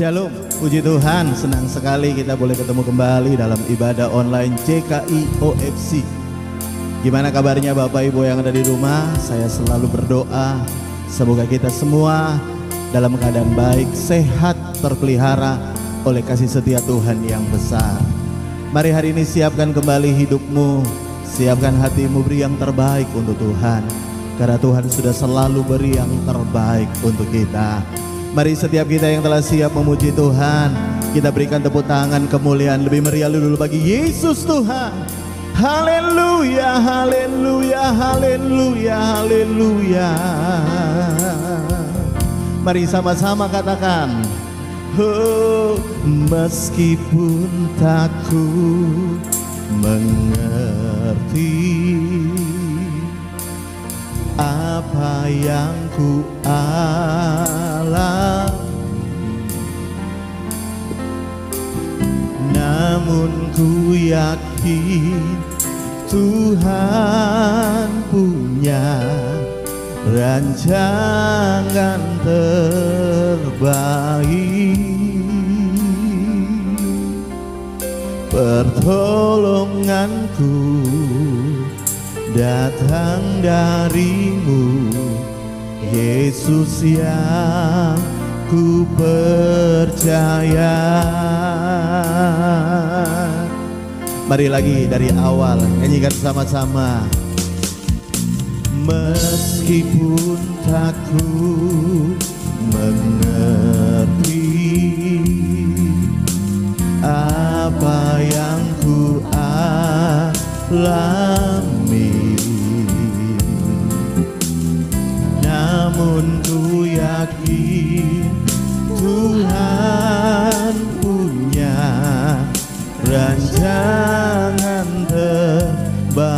Shalom, puji Tuhan, senang sekali kita boleh ketemu kembali dalam ibadah online CKI OFC. Gimana kabarnya Bapak Ibu yang ada di rumah? Saya selalu berdoa semoga kita semua dalam keadaan baik, sehat, terpelihara oleh kasih setia Tuhan yang besar. Mari hari ini siapkan kembali hidupmu, siapkan hatimu, beri yang terbaik untuk Tuhan. Karena Tuhan sudah selalu beri yang terbaik untuk kita. Mari setiap kita yang telah siap memuji Tuhan, kita berikan tepuk tangan kemuliaan lebih meriah dulu bagi Yesus Tuhan. Haleluya, haleluya, haleluya, haleluya. Mari sama-sama katakan, oh, meskipun takut mengerti apa yang ku alami, namun ku yakin Tuhan punya rancangan terbaik. Pertolonganku datang darimu, Yesus yang ku percaya. Mari lagi dari awal, nyanyikan sama-sama. Meskipun takut mengerti apa yang ku alami, namun ku yakin Tuhan punya rancangan terbaik.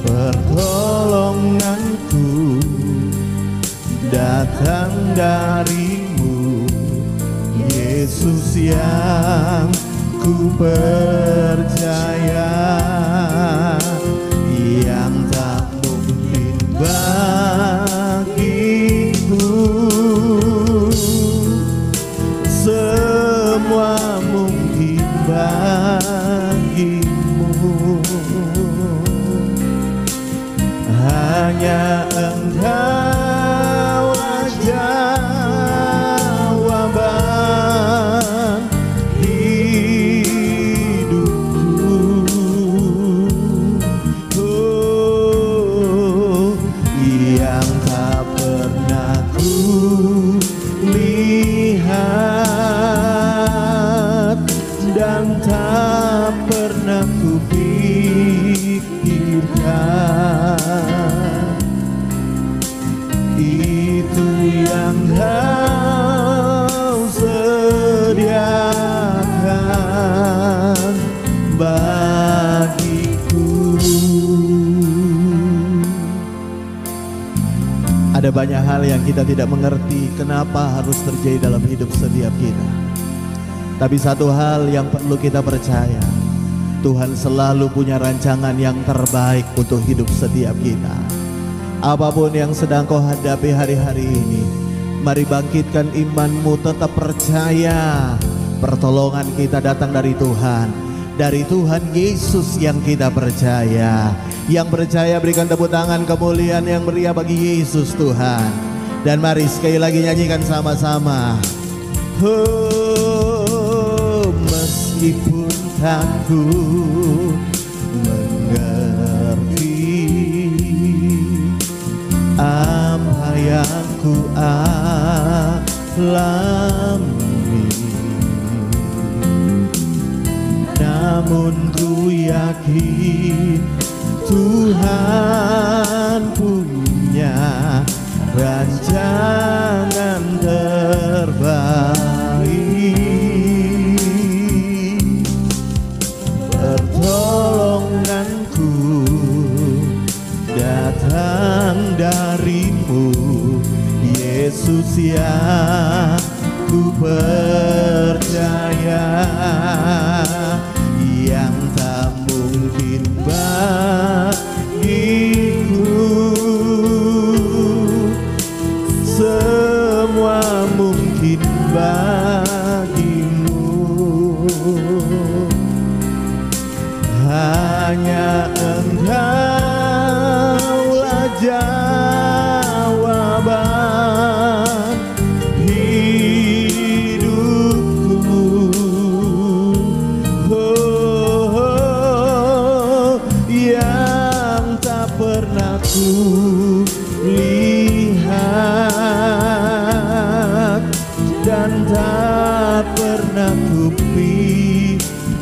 Pertolonganku datang darimu, Yesus yang ku percaya, yang tak mungkin bagiku semua mungkin bagimu. Hanya Engkau jawaban hidupku. Oh, yang tak pernah ku lihat dan tak pernah ku pikirkan, itu yang Kau sediakan bagiku. Ada banyak hal yang kita tidak mengerti kenapa harus terjadi dalam hidup setiap kita. Tapi satu hal yang perlu kita percaya, Tuhan selalu punya rancangan yang terbaik untuk hidup setiap kita. Apapun yang sedang kau hadapi hari-hari ini, mari bangkitkan imanmu, tetap percaya pertolongan kita datang dari Tuhan. Dari Tuhan Yesus yang kita percaya. Yang percaya berikan tepuk tangan kemuliaan yang meriah bagi Yesus Tuhan. Dan mari sekali lagi nyanyikan sama-sama. Oh, meskipun takut mengerti apa yang ku alami, namun ku yakin Tuhan punya rancangan terbaik. Pertolonganku datang darimu, Yesus yang ku percaya, yang tak mungkin bagiku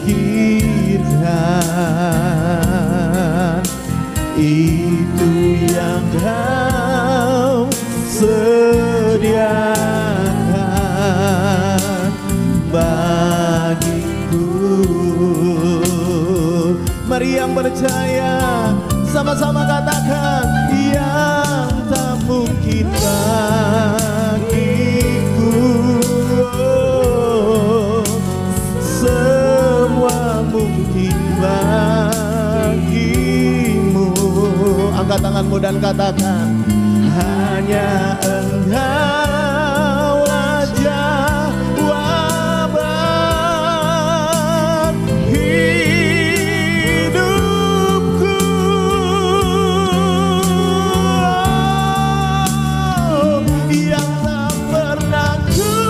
pikirkan. Itu yang Kau sediakan bagiku. Mari yang percaya sama-sama katakan, yang tak mungkin bagiku, semua mungkin bagimu. Angkat tanganmu dan katakan, hanya Engkaulah jawaban hidupku. Yang tak pernah kulihat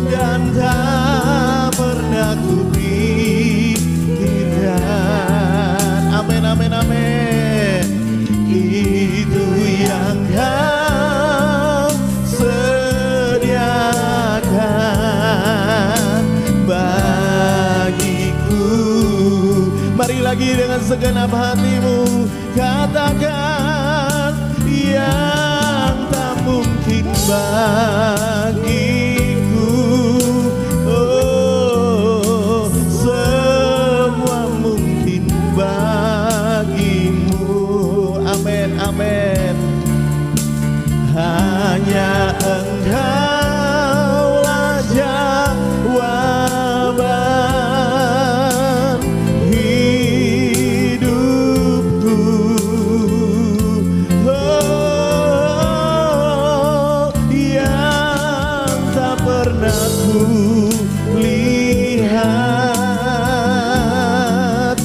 dan tak pernah kupikirkan. Amin, amin, amin. Itu yang Kau sediakan bagiku. Mari lagi dengan segenap hatimu katakan, yang tak mungkin bagiku, oh, semua mungkin bagimu. Amin, amin. Hanya Engkaulah jawaban hidupku. Oh, yang tak pernah kulihat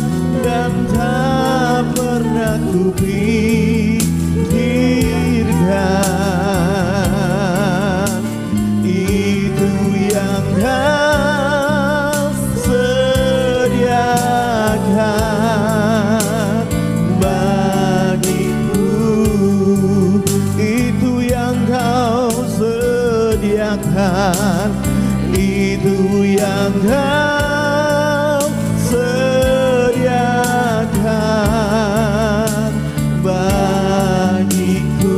dan tak pernah kupikirkan. Itu yang Kau sediakan bagiku. Itu yang Kau sediakan. Itu yang Kau sediakan bagiku.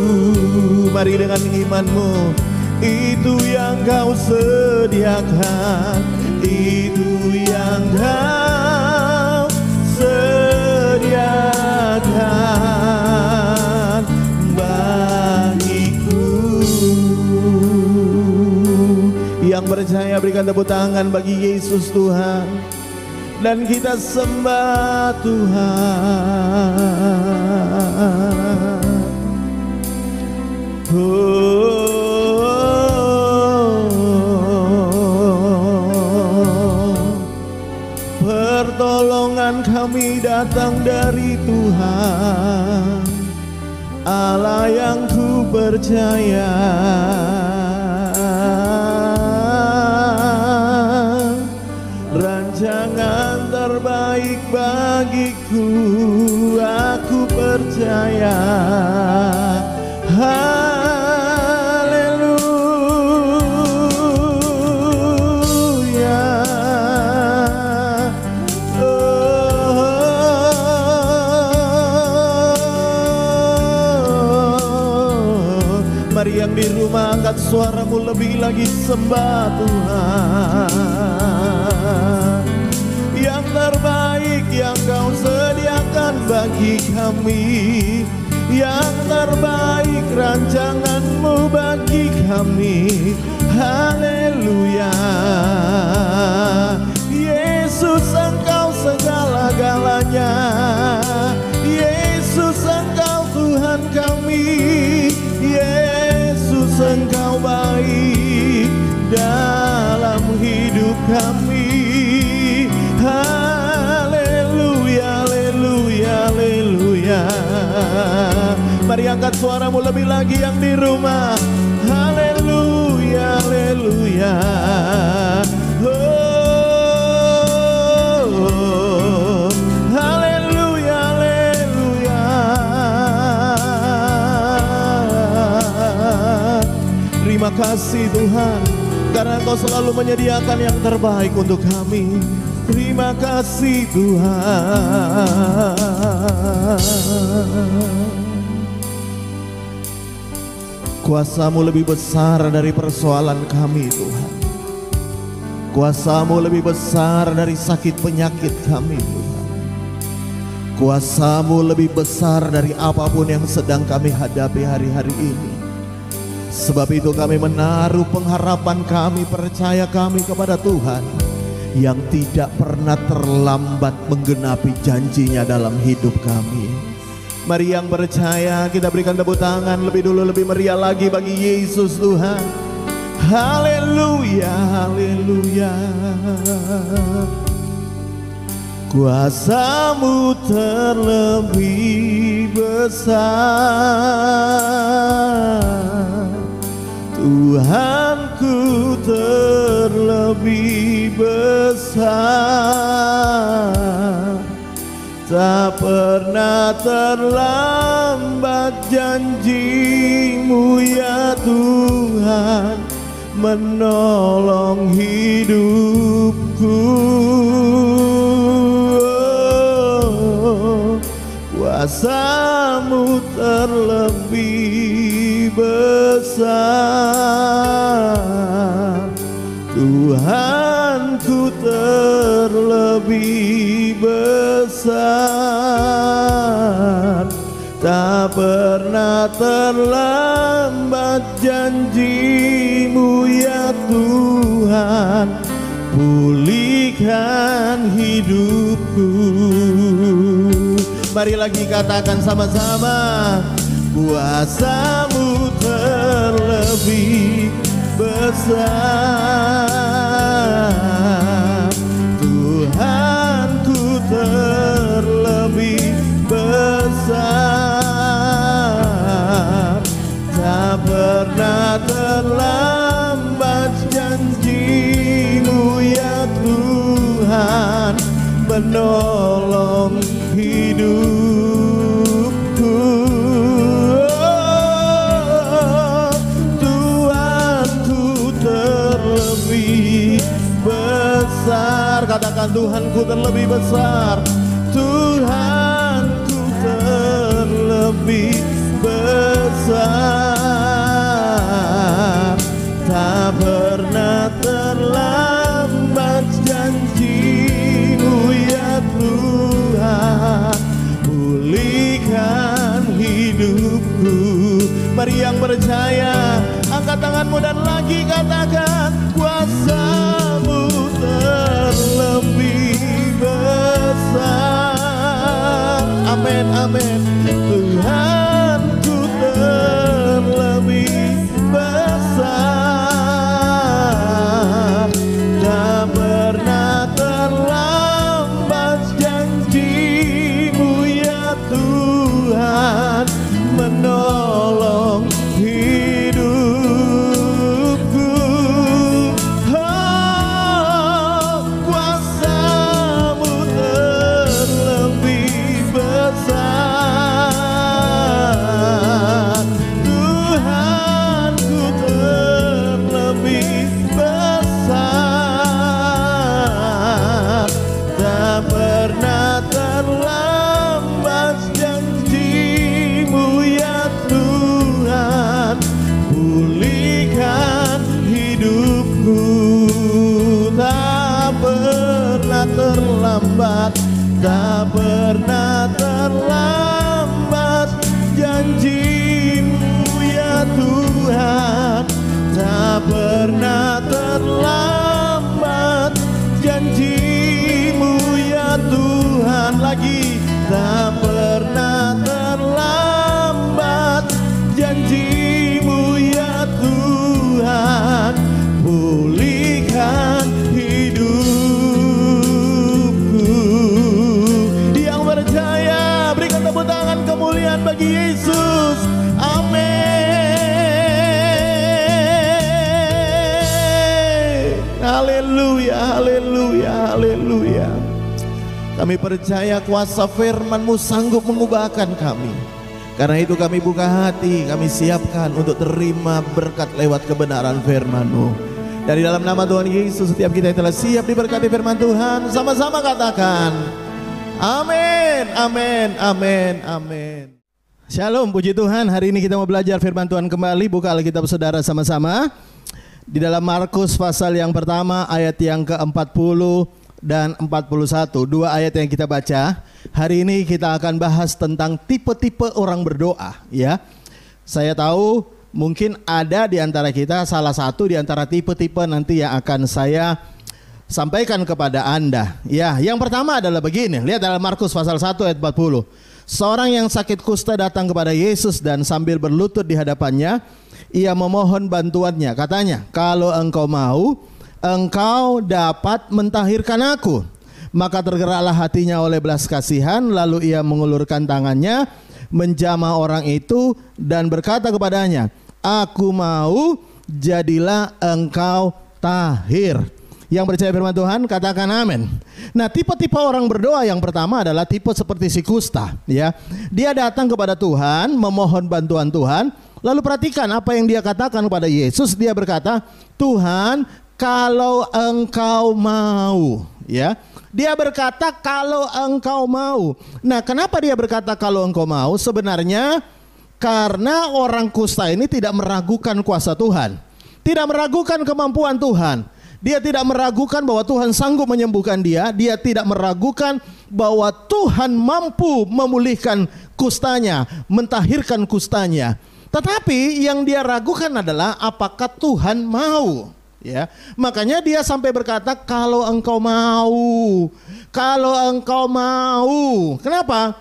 Mari dengan imanmu, itu yang Kau sediakan, itu yang Kau sediakan bagiku. Yang percaya berikan tepuk tangan bagi Yesus Tuhan, dan kita sembah Tuhan. Pertolongan kami datang dari Tuhan, Allah yang ku percaya. Rancangan terbaik bagiku, aku percaya. Haleluya. Mari yang di rumah angkat suaramu lebih lagi sembah Tuhan. Yang terbaik yang Kau sediakan bagi kami, yang terbaik rancangan-Mu bagi kami. Haleluya. Yesus Engkau segala-galanya, Yesus Engkau Tuhan kami, Yesus Engkau baik dalam hidup kami. Haleluya, haleluya, haleluya. Mari angkat suaramu lebih lagi yang di rumah. Haleluya, haleluya. Oh, haleluya, haleluya. Terima kasih kasih Tuhan, karena Engkau selalu menyediakan yang terbaik untuk kami. Terima kasih Tuhan. Kuasa-Mu lebih besar dari persoalan kami Tuhan. Kuasa-Mu lebih besar dari sakit penyakit kami Tuhan. Kuasa-Mu lebih besar dari apapun yang sedang kami hadapi hari-hari ini. Sebab itu kami menaruh pengharapan kami, percaya kami kepada Tuhan yang tidak pernah terlambat menggenapi janjinya dalam hidup kami. Mari yang percaya kita berikan tepuk tangan lebih dulu, lebih meriah lagi bagi Yesus Tuhan. Haleluya, haleluya. Kuasa-Mu terlebih besar, Tuhanku terlebih besar. Tak pernah terlambat janji-Mu ya Tuhan, menolong hidupku. Kuasa-Mu terlebih besar, Tuhanku terlebih besar. Tak pernah terlambat janji-Mu ya Tuhan, pulihkan hidupku. Mari lagi katakan sama-sama. Kuasa-Mu terlebih besar, Tuhanku terlebih besar. Tak pernah terlambat janji-Mu ya Tuhan, menolong hidupku. Tuhanku terlebih besar. Katakan Tuhanku terlebih besar, Tuhanku terlebih besar. Tak pernah terlambat janji-Mu ya Tuhan, pulihkan hidupku. Mari yang percaya angkat tanganmu dan lagi katakan. Kuasa-Mu terlebih besar. Amin, amin. Tuhanku terlebih besar. Tak pernah terlambat janji-Mu ya Tuhan, menolong hidupku. Oh, kuasa-Mu terlebih besar, Tuhanku terlebih besar. Tak pernah terlambat janji-Mu ya Tuhan, pulihkan hidupku. Tak pernah terlambat, tak pernah terlambat janji-Mu ya Tuhan. Tak pernah terlambat janji-Mu ya Tuhan. Lagi tak pernah terlambat janji-Mu ya Tuhan, pulihkan hidupku. Yang percaya berikan tepuk tangan kemuliaan bagi Yesus. Amin. Haleluya, haleluya, haleluya. Kami percaya kuasa firman-Mu sanggup mengubahkan kami. Karena itu kami buka hati, kami siapkan untuk terima berkat lewat kebenaran firman-Mu. Dari dalam nama Tuhan Yesus, setiap kita yang telah siap diberkati firman Tuhan, sama-sama katakan amin, amin, amin, amin. Shalom, puji Tuhan. Hari ini kita mau belajar firman Tuhan kembali. Buka Alkitab saudara sama-sama di dalam Markus pasal yang pertama ayat yang ke-40 dan 41. Dua ayat yang kita baca. Hari ini kita akan bahas tentang tipe-tipe orang berdoa, ya. Saya tahu mungkin ada di antara kita salah satu di antara tipe-tipe nanti yang akan saya sampaikan kepada Anda. Ya, yang pertama adalah begini. Lihat dalam Markus pasal 1 ayat 40. Seorang yang sakit kusta datang kepada Yesus dan sambil berlutut di hadapannya, ia memohon bantuannya. Katanya, "Kalau engkau mau, engkau dapat mentahirkan aku." Maka tergeraklah hatinya oleh belas kasihan, lalu ia mengulurkan tangannya, menjamah orang itu dan berkata kepadanya, "Aku mau, jadilah engkau tahir." Yang percaya firman Tuhan katakan amin. Nah, tipe-tipe orang berdoa yang pertama adalah tipe seperti si kusta, ya. Dia datang kepada Tuhan, memohon bantuan Tuhan. Lalu perhatikan apa yang dia katakan kepada Yesus. Dia berkata, "Tuhan, kalau engkau mau," ya. Dia berkata kalau engkau mau. Nah, kenapa dia berkata kalau engkau mau? Sebenarnya karena orang kusta ini tidak meragukan kuasa Tuhan, tidak meragukan kemampuan Tuhan. Dia tidak meragukan bahwa Tuhan sanggup menyembuhkan dia. Dia tidak meragukan bahwa Tuhan mampu memulihkan kustanya, mentahirkan kustanya. Tetapi yang dia ragukan adalah apakah Tuhan mau. Ya, makanya dia sampai berkata kalau engkau mau, kalau engkau mau. Kenapa?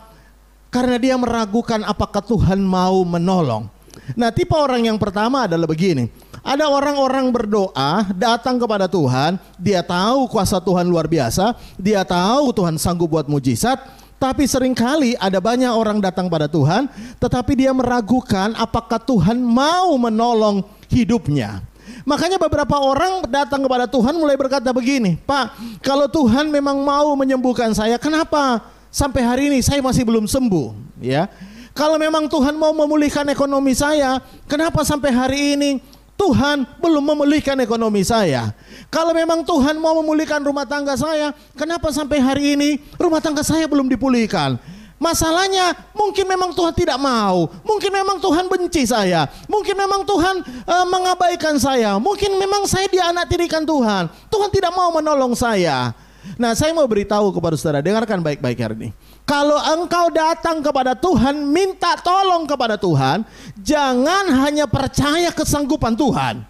Karena dia meragukan apakah Tuhan mau menolong. Nah, tipe orang yang pertama adalah begini. Ada orang-orang berdoa datang kepada Tuhan, dia tahu kuasa Tuhan luar biasa, dia tahu Tuhan sanggup buat mujizat, tapi seringkali ada banyak orang datang pada Tuhan, tetapi dia meragukan apakah Tuhan mau menolong hidupnya. Makanya beberapa orang datang kepada Tuhan mulai berkata begini, "Pak, kalau Tuhan memang mau menyembuhkan saya, kenapa sampai hari ini saya masih belum sembuh?" Ya. Kalau memang Tuhan mau memulihkan ekonomi saya, kenapa sampai hari ini Tuhan belum memulihkan ekonomi saya? Kalau memang Tuhan mau memulihkan rumah tangga saya, kenapa sampai hari ini rumah tangga saya belum dipulihkan? Masalahnya mungkin memang Tuhan tidak mau, mungkin memang Tuhan benci saya, mungkin memang Tuhan mengabaikan saya, mungkin memang saya dianaktirikan Tuhan, Tuhan tidak mau menolong saya. Nah, saya mau beritahu kepada saudara, dengarkan baik-baik hari ini. Kalau engkau datang kepada Tuhan, minta tolong kepada Tuhan, jangan hanya percaya kesanggupan Tuhan,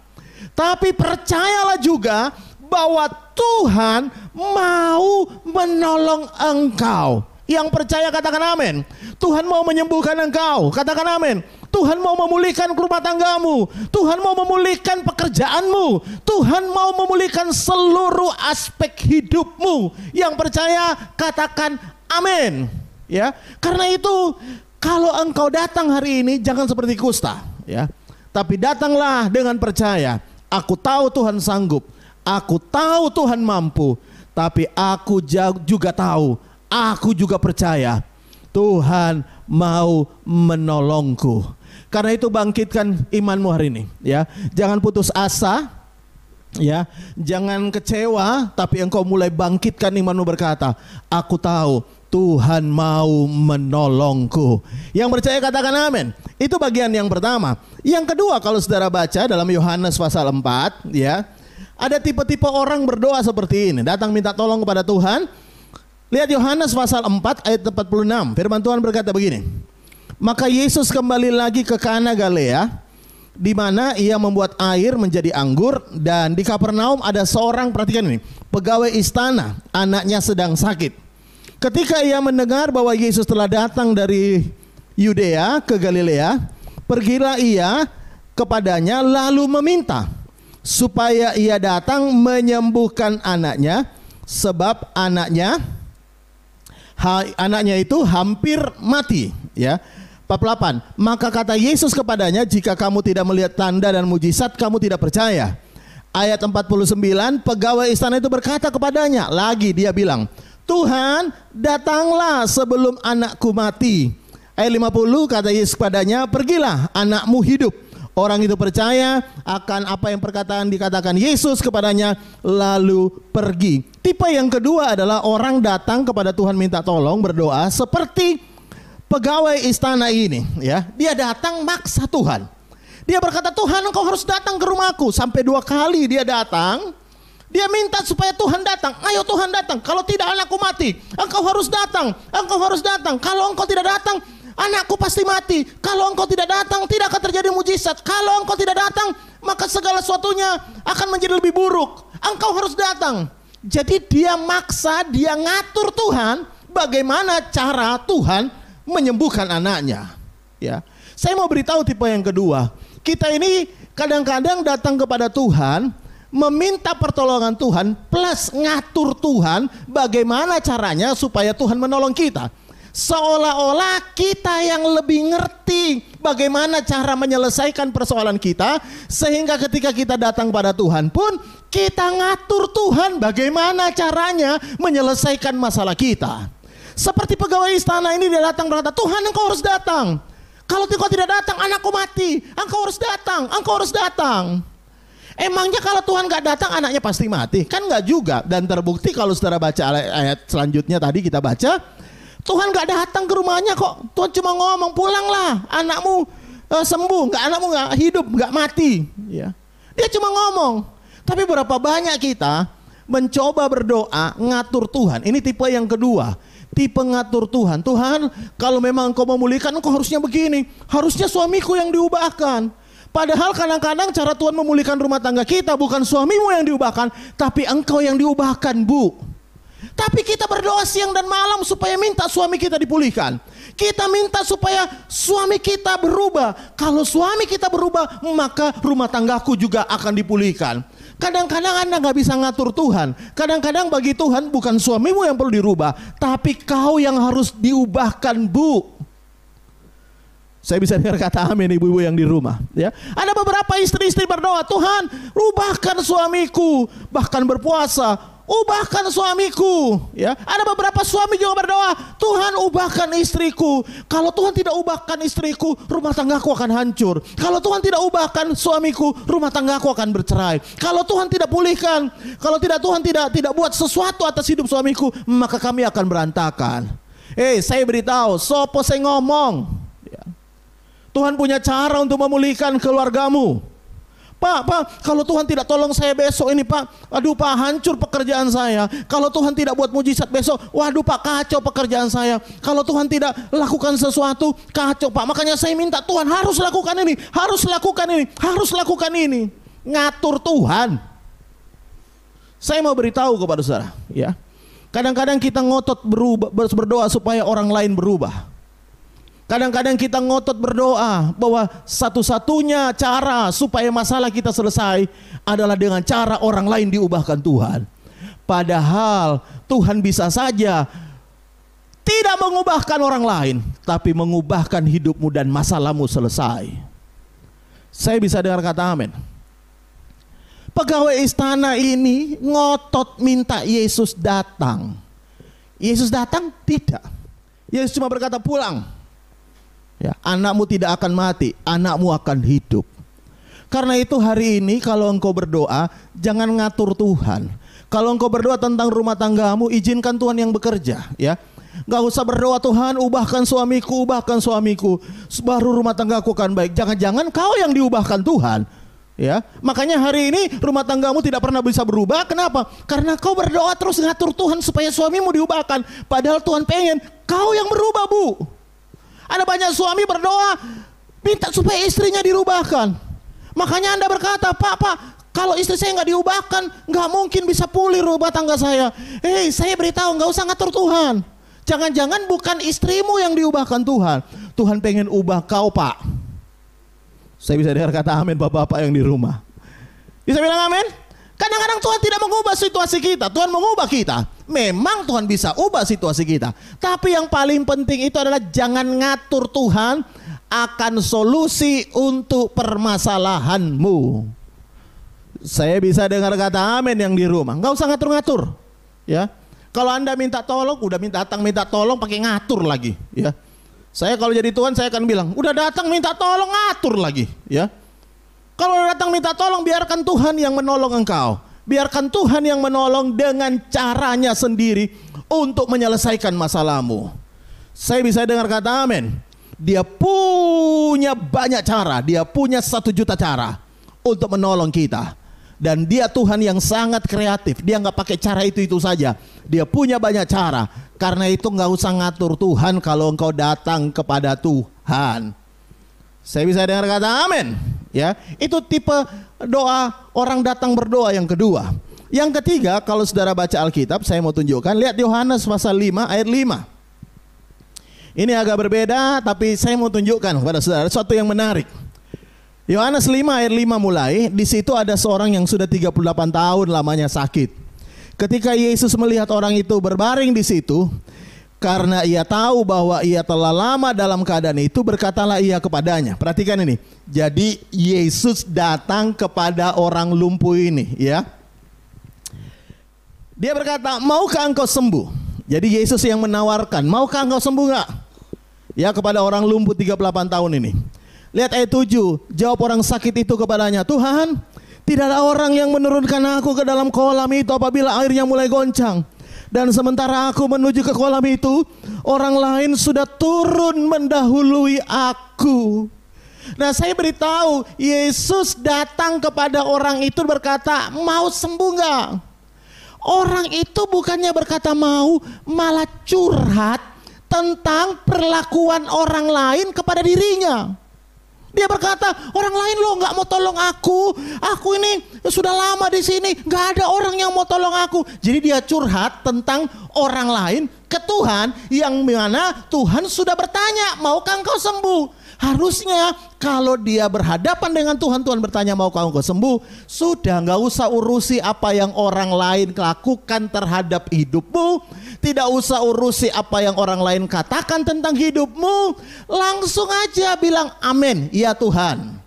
tapi percayalah juga bahwa Tuhan mau menolong engkau. Yang percaya katakan amin. Tuhan mau menyembuhkan engkau, katakan amin. Tuhan mau memulihkan rumah tanggamu, Tuhan mau memulihkan pekerjaanmu, Tuhan mau memulihkan seluruh aspek hidupmu. Yang percaya katakan amin. Ya, karena itu kalau engkau datang hari ini jangan seperti kusta, ya. Tapi datanglah dengan percaya. Aku tahu Tuhan sanggup, aku tahu Tuhan mampu, tapi aku juga tahu, aku juga percaya Tuhan mau menolongku. Karena itu bangkitkan imanmu hari ini, ya. Jangan putus asa, ya. Jangan kecewa, tapi engkau mulai bangkitkan imanmu berkata, aku tahu Tuhan mau menolongku. Yang percaya katakan amin. Itu bagian yang pertama. Yang kedua, kalau saudara baca dalam Yohanes pasal 4, ya, ada tipe-tipe orang berdoa seperti ini. Datang minta tolong kepada Tuhan. Lihat Yohanes pasal 4 ayat 46. Firman Tuhan berkata begini. Maka Yesus kembali lagi ke Kana Galilea, di mana ia membuat air menjadi anggur. Dan di Kapernaum ada seorang, perhatikan ini, pegawai istana, anaknya sedang sakit. Ketika ia mendengar bahwa Yesus telah datang dari Yudea ke Galilea, pergilah ia kepadanya lalu meminta supaya ia datang menyembuhkan anaknya, sebab anaknya itu hampir mati, ya. 48. Maka kata Yesus kepadanya, jika kamu tidak melihat tanda dan mujizat, kamu tidak percaya. Ayat 49, pegawai istana itu berkata kepadanya, lagi dia bilang, Tuhan, datanglah sebelum anakku mati. Ayat 50 kata Yesus padanya, pergilah, anakmu hidup. Orang itu percaya akan apa yang perkataan dikatakan Yesus kepadanya, lalu pergi. Tipe yang kedua adalah orang datang kepada Tuhan minta tolong, berdoa seperti pegawai istana ini, ya. Dia datang maksa Tuhan. Dia berkata, Tuhan engkau harus datang ke rumahku. Sampai 2 kali dia datang. Dia minta supaya Tuhan datang. Ayo Tuhan datang. Kalau tidak anakku mati. Engkau harus datang. Engkau harus datang. Kalau engkau tidak datang, anakku pasti mati. Kalau engkau tidak datang, tidak akan terjadi mujizat. Kalau engkau tidak datang, maka segala sesuatunya akan menjadi lebih buruk. Engkau harus datang. Jadi dia maksa, dia ngatur Tuhan bagaimana cara Tuhan menyembuhkan anaknya. Ya, saya mau beritahu tipe yang kedua. Kita ini kadang-kadang datang kepada Tuhan, meminta pertolongan Tuhan, plus ngatur Tuhan bagaimana caranya supaya Tuhan menolong kita. Seolah-olah kita yang lebih ngerti bagaimana cara menyelesaikan persoalan kita, sehingga ketika kita datang pada Tuhan pun kita ngatur Tuhan bagaimana caranya menyelesaikan masalah kita. Seperti pegawai istana ini, dia datang berkata, Tuhan engkau harus datang. Kalau engkau tidak datang, anakku mati. Engkau harus datang, engkau harus datang. Emangnya kalau Tuhan gak datang, anaknya pasti mati? Kan gak juga. Dan terbukti kalau saudara baca ayat selanjutnya tadi kita baca, Tuhan gak datang ke rumahnya kok. Tuhan cuma ngomong, pulanglah, anakmu sembuh, anakmu gak hidup, gak mati. Ya. Dia cuma ngomong. Tapi berapa banyak kita mencoba berdoa, ngatur Tuhan. Ini tipe yang kedua. Tipe ngatur Tuhan. Tuhan, kalau memang engkau memulihkan, engkau harusnya begini. Harusnya suamiku yang diubahkan. Padahal kadang-kadang cara Tuhan memulihkan rumah tangga kita bukan suamimu yang diubahkan, tapi engkau yang diubahkan, Bu. Tapi kita berdoa siang dan malam supaya minta suami kita dipulihkan. Kita minta supaya suami kita berubah. Kalau suami kita berubah, maka rumah tanggaku juga akan dipulihkan. Kadang-kadang Anda gak bisa ngatur Tuhan. Kadang-kadang bagi Tuhan bukan suamimu yang perlu dirubah, tapi kau yang harus diubahkan, Bu. Saya bisa dengar kata amin ibu-ibu yang di rumah, ya. Ada beberapa istri-istri berdoa, Tuhan ubahkan suamiku, bahkan berpuasa, ubahkan suamiku, ya. Ada beberapa suami juga berdoa, Tuhan ubahkan istriku. Kalau Tuhan tidak ubahkan istriku, rumah tanggaku akan hancur. Kalau Tuhan tidak ubahkan suamiku, rumah tanggaku akan bercerai. Kalau Tuhan tidak pulihkan, kalau tidak Tuhan tidak buat sesuatu atas hidup suamiku, maka kami akan berantakan. Saya beritahu, sopo saya ngomong. Tuhan punya cara untuk memulihkan keluargamu. Pak, kalau Tuhan tidak tolong saya besok ini, Pak, aduh Pak, hancur pekerjaan saya. Kalau Tuhan tidak buat mujizat besok, waduh Pak, kacau pekerjaan saya. Kalau Tuhan tidak lakukan sesuatu, kacau Pak. Makanya saya minta Tuhan harus lakukan ini, harus lakukan ini, harus lakukan ini. Ngatur Tuhan. Saya mau beritahu kepada saudara, ya. Kadang-kadang kita ngotot berdoa supaya orang lain berubah. Kadang-kadang kita ngotot berdoa bahwa satu-satunya cara supaya masalah kita selesai adalah dengan cara orang lain diubahkan Tuhan. Padahal Tuhan bisa saja tidak mengubahkan orang lain, tapi mengubahkan hidupmu dan masalahmu selesai. Saya bisa dengar kata amin. Pegawai istana ini ngotot minta Yesus datang. Yesus datang? Tidak. Yesus cuma berkata pulang. Ya, anakmu tidak akan mati, anakmu akan hidup. Karena itu hari ini kalau engkau berdoa, jangan ngatur Tuhan. Kalau engkau berdoa tentang rumah tanggamu, izinkan Tuhan yang bekerja, ya. Gak usah berdoa, Tuhan ubahkan suamiku, baru rumah tanggaku akan baik. Jangan-jangan kau yang diubahkan Tuhan, ya. Makanya hari ini rumah tanggamu tidak pernah bisa berubah. Kenapa? Karena kau berdoa terus ngatur Tuhan supaya suamimu diubahkan. Padahal Tuhan pengen kau yang berubah, Bu. Ada banyak suami berdoa minta supaya istrinya dirubahkan. Makanya Anda berkata, Pak, kalau istri saya nggak diubahkan, nggak mungkin bisa pulih rumah tangga saya. Saya beritahu, nggak usah ngatur Tuhan. Jangan-jangan bukan istrimu yang diubahkan Tuhan. Tuhan pengen ubah kau, Pak. Saya bisa dengar kata amin bapak-bapak yang di rumah. Bisa bilang amin? Kadang-kadang Tuhan tidak mengubah situasi kita, Tuhan mengubah kita. Memang Tuhan bisa ubah situasi kita. Tapi yang paling penting itu adalah jangan ngatur Tuhan akan solusi untuk permasalahanmu. Saya bisa dengar kata amin yang di rumah. Nggak usah ngatur-ngatur, ya. Kalau Anda minta tolong, udah minta tolong pakai ngatur lagi, ya. Saya kalau jadi Tuhan saya akan bilang, udah datang minta tolong atur lagi, ya. Kalau udah datang minta tolong, biarkan Tuhan yang menolong engkau. Biarkan Tuhan yang menolong dengan caranya sendiri untuk menyelesaikan masalahmu. Saya bisa dengar kata amin. Dia punya banyak cara, dia punya 1 juta cara untuk menolong kita. Dan dia Tuhan yang sangat kreatif. Dia nggak pakai cara itu saja. Dia punya banyak cara. Karena itu nggak usah ngatur Tuhan kalau engkau datang kepada Tuhan. Saya bisa dengar kata amin. Ya, itu tipe doa orang datang berdoa yang kedua. Yang ketiga, kalau saudara baca Alkitab, saya mau tunjukkan. Lihat Yohanes pasal 5 ayat 5. Ini agak berbeda, tapi saya mau tunjukkan kepada saudara sesuatu yang menarik. Yohanes 5 ayat 5 mulai, di situ ada seorang yang sudah 38 tahun lamanya sakit. Ketika Yesus melihat orang itu berbaring di situ, karena ia tahu bahwa ia telah lama dalam keadaan itu, berkatalah ia kepadanya. Perhatikan ini. Jadi Yesus datang kepada orang lumpuh ini, ya. Dia berkata, maukah engkau sembuh? Jadi Yesus yang menawarkan, maukah engkau sembuh enggak? Ya, kepada orang lumpuh 38 tahun ini. Lihat ayat 7, jawab orang sakit itu kepadanya, Tuhan, tidak ada orang yang menurunkan aku ke dalam kolam itu apabila airnya mulai goncang. Dan sementara aku menuju ke kolam itu, orang lain sudah turun mendahului aku. Nah, saya beritahu, Yesus datang kepada orang itu berkata, mau sembuh enggak? Orang itu bukannya berkata mau, malah curhat tentang perlakuan orang lain kepada dirinya. Dia berkata, orang lain loh nggak mau tolong aku. Aku ini sudah lama di sini, nggak ada orang yang mau tolong aku. Jadi dia curhat tentang orang lain ke Tuhan, yang mana Tuhan sudah bertanya, maukah engkau sembuh? Harusnya kalau dia berhadapan dengan Tuhan, Tuhan bertanya, maukah engkau sembuh? Sudah, nggak usah urusi apa yang orang lain lakukan terhadap hidupmu. Tidak usah urusi apa yang orang lain katakan tentang hidupmu. Langsung aja bilang amin, ya Tuhan.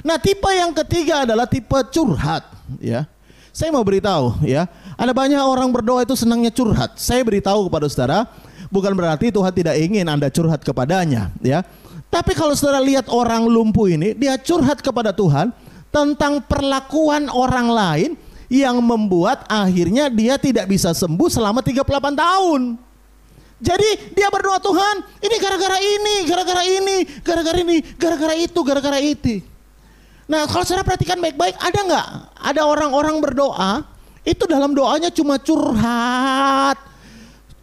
Nah, tipe yang ketiga adalah tipe curhat, ya. Saya mau beritahu, ya, ada banyak orang berdoa itu senangnya curhat. Saya beritahu kepada saudara, bukan berarti Tuhan tidak ingin Anda curhat kepadanya, ya. Tapi kalau saudara lihat orang lumpuh ini, dia curhat kepada Tuhan tentang perlakuan orang lain yang membuat akhirnya dia tidak bisa sembuh selama 38 tahun. Jadi dia berdoa, Tuhan, ini gara-gara ini, gara-gara ini, gara-gara ini, gara-gara itu, gara-gara itu. Nah, kalau saudara perhatikan baik-baik, ada nggak? Ada orang-orang berdoa, itu dalam doanya cuma curhat.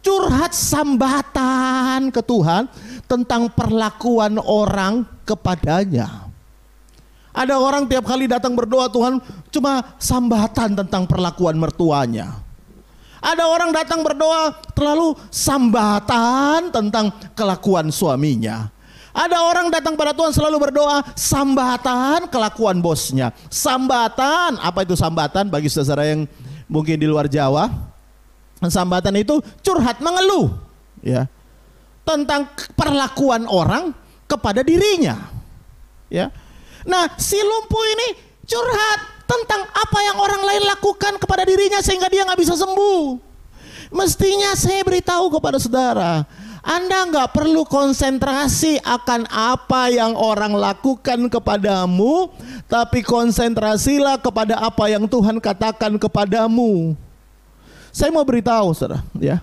Curhat sambatan ke Tuhan tentang perlakuan orang kepadanya. Ada orang tiap kali datang berdoa, Tuhan cuma sambatan tentang perlakuan mertuanya. Ada orang datang berdoa terlalu sambatan tentang kelakuan suaminya. Ada orang datang pada Tuhan selalu berdoa sambatan kelakuan bosnya. Sambatan, apa itu sambatan bagi saudara yang mungkin di luar Jawa? Sambatan itu curhat, mengeluh, ya, tentang perlakuan orang kepada dirinya, ya. Nah, si lumpuh ini curhat tentang apa yang orang lain lakukan kepada dirinya sehingga dia nggak bisa sembuh. Mestinya saya beritahu kepada saudara, Anda nggak perlu konsentrasi akan apa yang orang lakukan kepadamu, tapi konsentrasilah kepada apa yang Tuhan katakan kepadamu. Saya mau beritahu saudara, ya,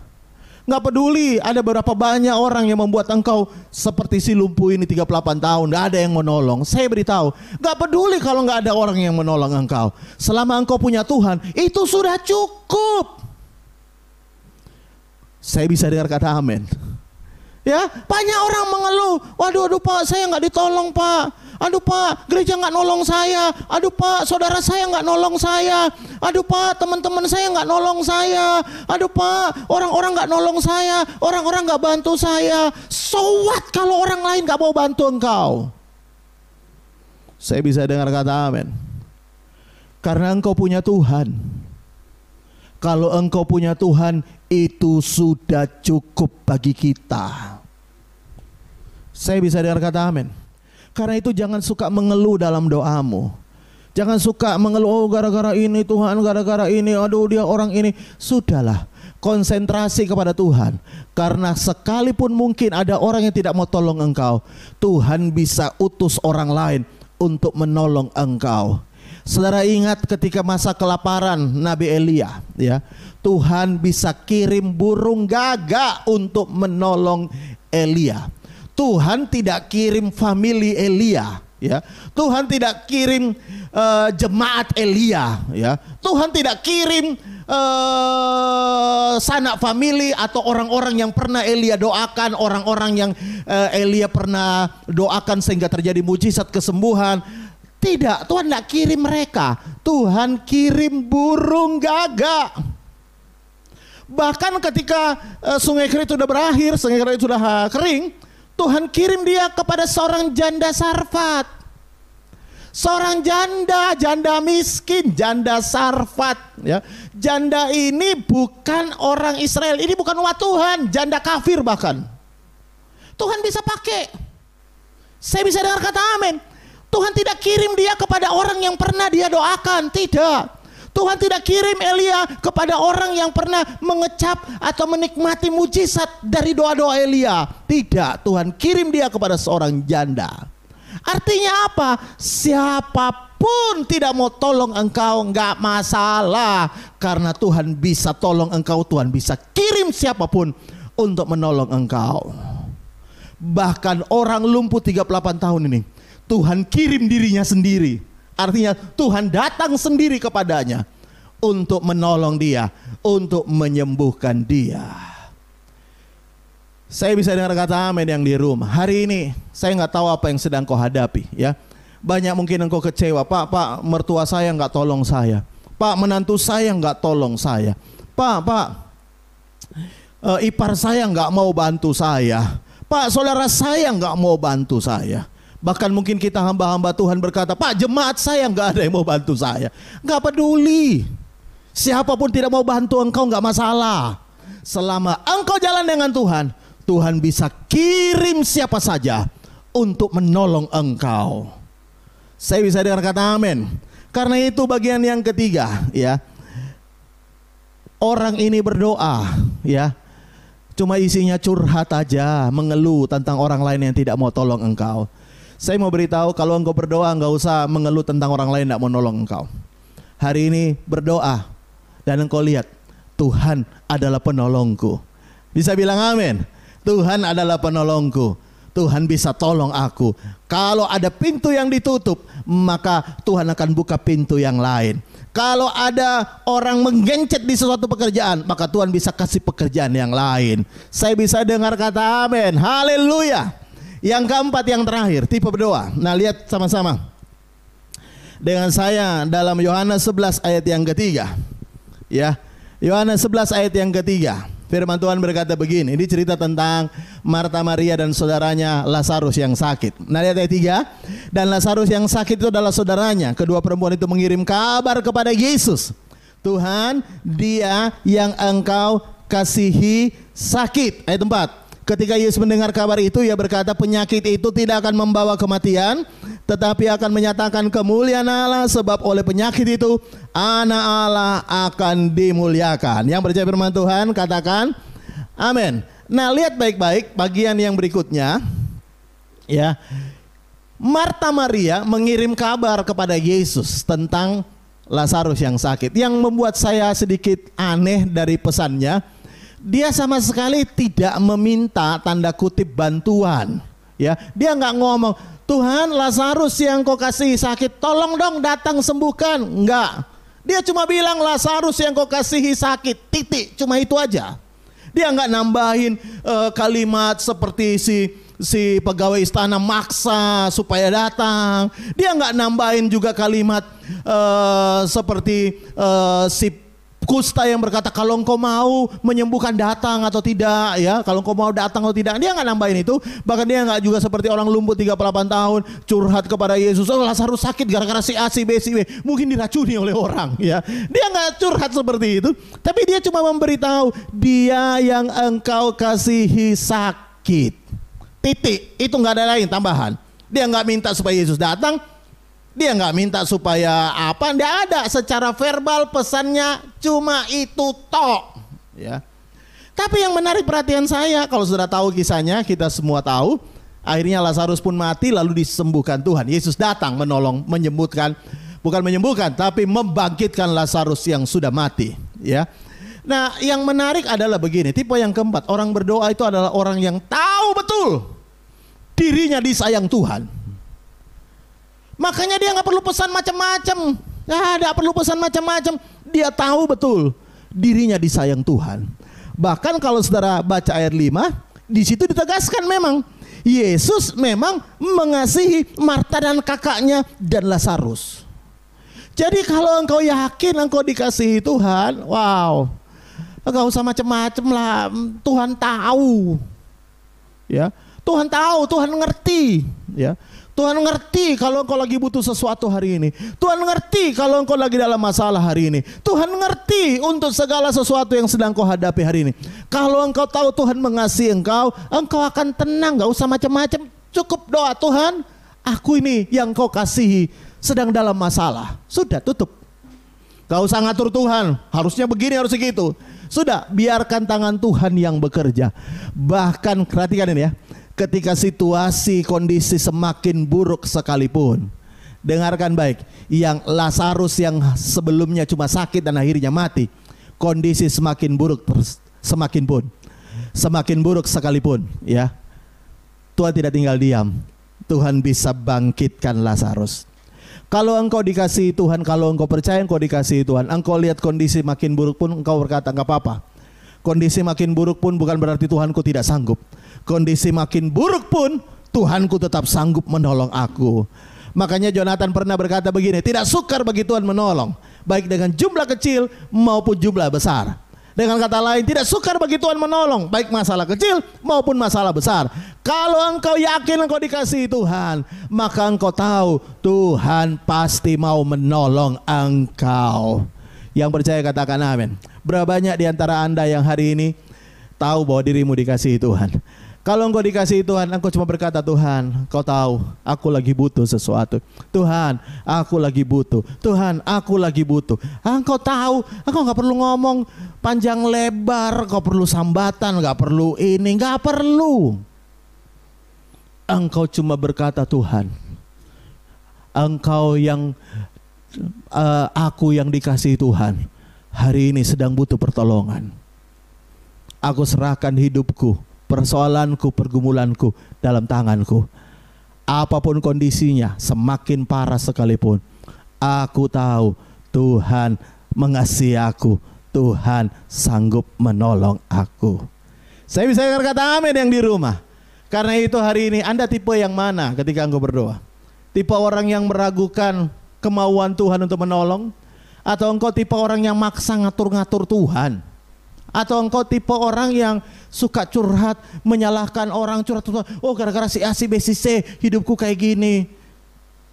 nggak peduli ada berapa banyak orang yang membuat engkau seperti si lumpuh ini 38 tahun, nggak ada yang menolong. Saya beritahu, nggak peduli kalau nggak ada orang yang menolong engkau. Selama engkau punya Tuhan, itu sudah cukup. Saya bisa dengar kata amin. Ya, banyak orang mengeluh, waduh Pak, saya nggak ditolong Pak. Aduh Pak, gereja nggak nolong saya. Aduh Pak, saudara saya nggak nolong saya. Aduh Pak, teman-teman saya nggak nolong saya. Aduh Pak, orang-orang nggak nolong saya. Orang-orang nggak bantu saya. So what kalau orang lain nggak mau bantu engkau? Saya bisa dengar kata amin. Karena engkau punya Tuhan. Kalau engkau punya Tuhan, itu sudah cukup bagi kita. Saya bisa dengar kata amin. Karena itu jangan suka mengeluh dalam doamu. Jangan suka mengeluh, oh gara-gara ini Tuhan, gara-gara ini, aduh dia orang ini. Sudahlah, konsentrasi kepada Tuhan. Karena sekalipun mungkin ada orang yang tidak mau tolong engkau, Tuhan bisa utus orang lain untuk menolong engkau. Saudara ingat ketika masa kelaparan Nabi Elia, ya, Tuhan bisa kirim burung gagak untuk menolong Elia. Tuhan tidak kirim family Elia, ya. Tuhan tidak kirim jemaat Elia, ya. Tuhan tidak kirim sanak family atau orang-orang yang pernah Elia doakan, orang-orang yang Elia pernah doakan sehingga terjadi mujizat kesembuhan. Tidak, Tuhan tidak kirim mereka. Tuhan kirim burung gagak. Bahkan ketika sungai Kerit sudah berakhir, sungai Kerit sudah kering, Tuhan kirim dia kepada seorang janda Sarfat. Seorang janda miskin, janda Sarfat, ya. Janda ini bukan orang Israel, ini bukan umat Tuhan, janda kafir bahkan. Tuhan bisa pakai. Saya bisa dengar kata amin. Tuhan tidak kirim dia kepada orang yang pernah dia doakan, tidak. Tuhan tidak kirim Elia kepada orang yang pernah mengecap atau menikmati mujizat dari doa-doa Elia. Tidak, Tuhan kirim dia kepada seorang janda. Artinya apa? Siapapun tidak mau tolong engkau, enggak masalah. Karena Tuhan bisa tolong engkau, Tuhan bisa kirim siapapun untuk menolong engkau. Bahkan orang lumpuh 38 tahun ini, Tuhan kirim dirinya sendiri. Artinya Tuhan datang sendiri kepadanya untuk menolong dia, untuk menyembuhkan dia. Saya bisa dengar kata amin yang di rumah. Hari ini saya nggak tahu apa yang sedang kau hadapi, ya. Banyak mungkin engkau kecewa, Pak, mertua saya nggak tolong saya. Pak, menantu saya nggak tolong saya. Pak, ipar saya nggak mau bantu saya. Pak, saudara saya nggak mau bantu saya. Bahkan mungkin kita hamba-hamba Tuhan berkata, Pak, jemaat saya nggak ada yang mau bantu saya. Nggak peduli. Siapapun tidak mau bantu engkau nggak masalah. Selama engkau jalan dengan Tuhan, Tuhan bisa kirim siapa saja untuk menolong engkau. Saya bisa dengar kata amin. Karena itu bagian yang ketiga, ya. Orang ini berdoa, ya. Cuma isinya curhat aja, mengeluh tentang orang lain yang tidak mau tolong engkau. Saya mau beritahu, kalau engkau berdoa, enggak usah mengeluh tentang orang lain tidak mau nolong engkau. Hari ini berdoa dan engkau lihat, Tuhan adalah penolongku. Bisa bilang amin. Tuhan adalah penolongku. Tuhan bisa tolong aku. Kalau ada pintu yang ditutup, maka Tuhan akan buka pintu yang lain. Kalau ada orang menggencet di sesuatu pekerjaan, maka Tuhan bisa kasih pekerjaan yang lain. Saya bisa dengar kata amin. Haleluya. Yang keempat, yang terakhir, tipe berdoa. Nah, lihat sama-sama dengan saya dalam Yohanes 11 ayat yang ketiga. Ya, Yohanes 11 ayat yang ketiga. Firman Tuhan berkata begini. Ini cerita tentang Marta, Maria dan saudaranya Lazarus yang sakit. Nah, lihat ayat 3. Dan Lazarus yang sakit itu adalah saudaranya. Kedua perempuan itu mengirim kabar kepada Yesus. Tuhan, dia yang engkau kasihi sakit. Ayat 4. Ketika Yesus mendengar kabar itu, ia berkata, penyakit itu tidak akan membawa kematian, tetapi akan menyatakan kemuliaan Allah, sebab oleh penyakit itu anak Allah akan dimuliakan. Yang percaya firman Tuhan katakan amin. Nah, lihat baik-baik bagian yang berikutnya, ya. Marta Maria mengirim kabar kepada Yesus tentang Lazarus yang sakit. Yang membuat saya sedikit aneh dari pesannya, dia sama sekali tidak meminta tanda kutip bantuan, ya. Dia nggak ngomong, Tuhan, Lazarus yang kau kasih sakit, tolong dong datang sembuhkan. Enggak. Dia cuma bilang, Lazarus yang kau kasihi sakit, titik. Cuma itu aja. Dia nggak nambahin kalimat seperti si pegawai istana maksa supaya datang. Dia nggak nambahin juga kalimat seperti si kusta yang berkata, kalau engkau mau menyembuhkan datang atau tidak, ya. Kalau engkau mau datang atau tidak, dia nggak nambahin itu. Bahkan dia nggak juga seperti orang lumpuh 38 tahun curhat kepada Yesus, oh Lazarus sakit gara-gara si A, si B, si B, mungkin diracuni oleh orang, ya. Dia nggak curhat seperti itu, tapi dia cuma memberitahu, dia yang engkau kasihi sakit, titik. Itu nggak ada lain tambahan. Dia nggak minta supaya Yesus datang. Dia nggak minta supaya apa, nggak ada. Secara verbal pesannya cuma itu tok, ya. Tapi yang menarik perhatian saya, kalau saudara tahu kisahnya, kita semua tahu, akhirnya Lazarus pun mati lalu disembuhkan Tuhan. Yesus datang menolong, menyembuhkan, bukan menyembuhkan, tapi membangkitkan Lazarus yang sudah mati, ya. Nah, yang menarik adalah begini, tipe yang keempat, orang berdoa itu adalah orang yang tahu betul dirinya disayang Tuhan. Makanya dia nggak perlu pesan macam-macam, nggak perlu pesan macam-macam. Dia tahu betul dirinya disayang Tuhan. Bahkan kalau saudara baca ayat 5, di situ ditegaskan memang Yesus memang mengasihi Marta dan kakaknya dan Lazarus. Jadi kalau engkau yakin engkau dikasihi Tuhan, wow, enggak usah macam-macam lah. Tuhan tahu, ya. Tuhan tahu, Tuhan ngerti, ya. Tuhan ngerti kalau engkau lagi butuh sesuatu hari ini. Tuhan ngerti kalau engkau lagi dalam masalah hari ini. Tuhan ngerti untuk segala sesuatu yang sedang kau hadapi hari ini. Kalau engkau tahu Tuhan mengasihi engkau, engkau akan tenang, gak usah macam-macam. Cukup doa, Tuhan, aku ini yang kau kasihi sedang dalam masalah. Sudah, tutup. Gak usah ngatur Tuhan, harusnya begini, harusnya gitu. Sudah, biarkan tangan Tuhan yang bekerja. Bahkan perhatikan ini ya, ketika situasi kondisi semakin buruk sekalipun, dengarkan baik, yang Lazarus yang sebelumnya cuma sakit dan akhirnya mati, kondisi semakin buruk semakin buruk sekalipun, ya, Tuhan tidak tinggal diam. Tuhan bisa bangkitkan Lazarus. Kalau engkau dikasihi Tuhan, kalau engkau percaya engkau dikasihi Tuhan, engkau lihat kondisi makin buruk pun engkau berkata enggak apa-apa. Kondisi makin buruk pun bukan berarti Tuhanku tidak sanggup. Kondisi makin buruk pun Tuhanku tetap sanggup menolong aku. Makanya Jonathan pernah berkata begini, tidak sukar bagi Tuhan menolong, baik dengan jumlah kecil maupun jumlah besar. Dengan kata lain, tidak sukar bagi Tuhan menolong, baik masalah kecil maupun masalah besar. Kalau engkau yakin engkau dikasihi Tuhan, maka engkau tahu Tuhan pasti mau menolong engkau. Yang percaya katakan amin. Berapa banyak di antara Anda yang hari ini tahu bahwa dirimu dikasihi Tuhan? Kalau engkau dikasihi Tuhan, engkau cuma berkata, Tuhan, kau tahu aku lagi butuh sesuatu. Tuhan, aku lagi butuh. Tuhan, aku lagi butuh. Engkau tahu, engkau gak perlu ngomong panjang lebar, kau perlu sambatan, gak perlu ini, gak perlu. Engkau cuma berkata, Tuhan, engkau yang aku yang dikasihi Tuhan, hari ini sedang butuh pertolongan. Aku serahkan hidupku, persoalanku, pergumulanku dalam tanganku. Apapun kondisinya, semakin parah sekalipun, aku tahu Tuhan mengasihi aku. Tuhan sanggup menolong aku. Saya bisa berkata amin yang di rumah. Karena itu hari ini Anda tipe yang mana ketika engkau berdoa? Tipe orang yang meragukan kemauan Tuhan untuk menolong? Atau engkau tipe orang yang maksa ngatur-ngatur Tuhan? Atau engkau tipe orang yang suka curhat, menyalahkan orang, curhat, oh gara-gara si A, si B, si C hidupku kayak gini?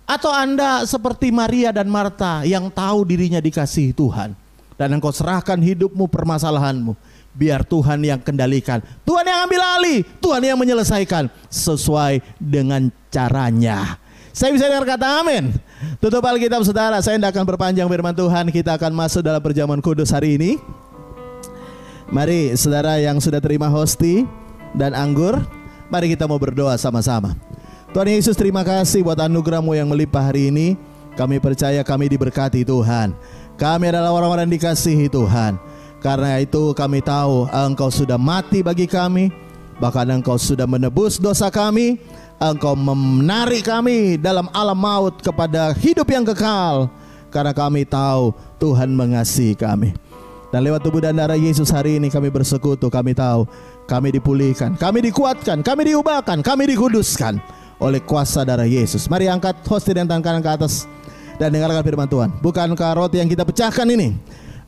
Atau Anda seperti Maria dan Marta yang tahu dirinya dikasihi Tuhan, dan engkau serahkan hidupmu, permasalahanmu, biar Tuhan yang kendalikan, Tuhan yang ambil alih, Tuhan yang menyelesaikan sesuai dengan caranya. Saya bisa dengar kata amin. Tutup Alkitab saudara, saya tidak akan berpanjang firman Tuhan. Kita akan masuk dalam perjamuan kudus hari ini. Mari saudara yang sudah terima hosti dan anggur, mari kita mau berdoa sama-sama. Tuhan Yesus, terima kasih buat anugerah-Mu yang melimpah hari ini. Kami percaya kami diberkati Tuhan. Kami adalah orang-orang dikasihi Tuhan. Karena itu kami tahu Engkau sudah mati bagi kami. Bahkan Engkau sudah menebus dosa kami. Engkau menarik kami dalam alam maut kepada hidup yang kekal. Karena kami tahu Tuhan mengasihi kami. Dan lewat tubuh dan darah Yesus hari ini kami bersekutu. Kami tahu kami dipulihkan, kami dikuatkan, kami diubahkan, kami dikuduskan oleh kuasa darah Yesus. Mari angkat hosti dan tangan kanan ke atas dan dengarkan firman Tuhan. Bukankah roti yang kita pecahkan ini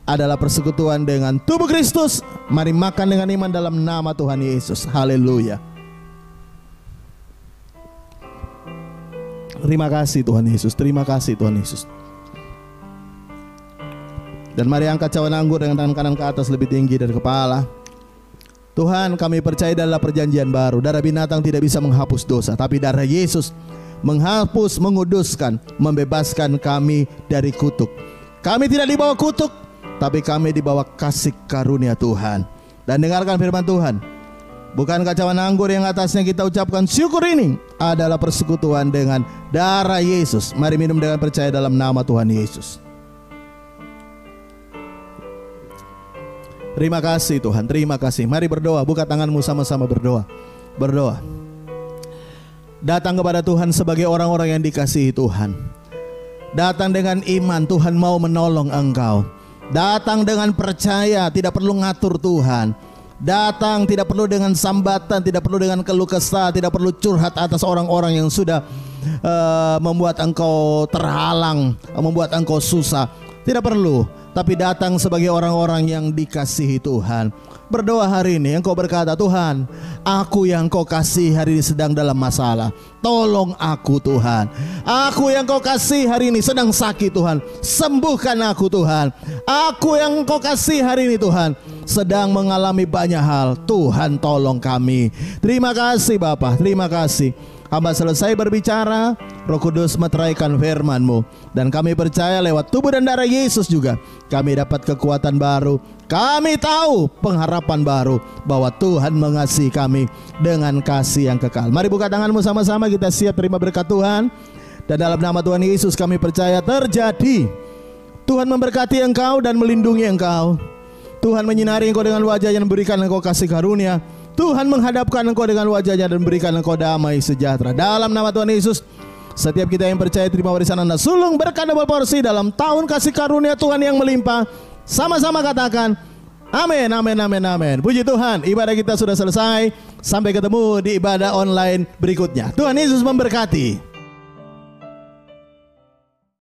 adalah persekutuan dengan tubuh Kristus? Mari makan dengan iman dalam nama Tuhan Yesus. Haleluya. Terima kasih Tuhan Yesus. Terima kasih Tuhan Yesus. Dan mari angkat cawan anggur dengan tangan kanan ke atas lebih tinggi dari kepala. Tuhan, kami percaya dalam perjanjian baru, darah binatang tidak bisa menghapus dosa, tapi darah Yesus menghapus, menguduskan, membebaskan kami dari kutuk. Kami tidak dibawa kutuk, tapi kami dibawa kasih karunia Tuhan. dan dengarkan firman Tuhan. Bukankah cawan anggur yang atasnya kita ucapkan syukur ini adalah persekutuan dengan darah Yesus? Mari minum dengan percaya dalam nama Tuhan Yesus. Terima kasih Tuhan, terima kasih. Mari berdoa, buka tanganmu sama-sama berdoa. Berdoa. Datang kepada Tuhan sebagai orang-orang yang dikasihi Tuhan. Datang dengan iman, Tuhan mau menolong engkau. Datang dengan percaya, tidak perlu ngatur Tuhan. Datang tidak perlu dengan sambatan, tidak perlu dengan keluh kesah, tidak perlu curhat atas orang-orang yang sudah membuat engkau terhalang, membuat engkau susah. Tidak perlu, tapi datang sebagai orang-orang yang dikasihi Tuhan. Berdoa hari ini, engkau berkata, Tuhan, aku yang kau kasih hari ini sedang dalam masalah. Tolong aku Tuhan. Aku yang kau kasih hari ini sedang sakit Tuhan. Sembuhkan aku Tuhan. Aku yang kau kasih hari ini Tuhan sedang mengalami banyak hal. Tuhan tolong kami. Terima kasih Bapa, terima kasih. Hamba selesai berbicara, Roh Kudus meteraikan firman-Mu, dan kami percaya lewat tubuh dan darah Yesus juga kami dapat kekuatan baru. Kami tahu pengharapan baru bahwa Tuhan mengasihi kami dengan kasih yang kekal. Mari buka tanganmu sama-sama, kita siap terima berkat Tuhan. Dan dalam nama Tuhan Yesus kami percaya terjadi. Tuhan memberkati engkau dan melindungi engkau. Tuhan menyinari engkau dengan wajahnya dan memberikan engkau kasih karunia. Tuhan menghadapkan engkau dengan wajahnya dan berikan engkau damai sejahtera. Dalam nama Tuhan Yesus, setiap kita yang percaya terima warisan Anda sulung berkat double porsi dalam tahun kasih karunia Tuhan yang melimpah. Sama-sama katakan amin, amin, amin, amin. Puji Tuhan, ibadah kita sudah selesai. Sampai ketemu di ibadah online berikutnya. Tuhan Yesus memberkati.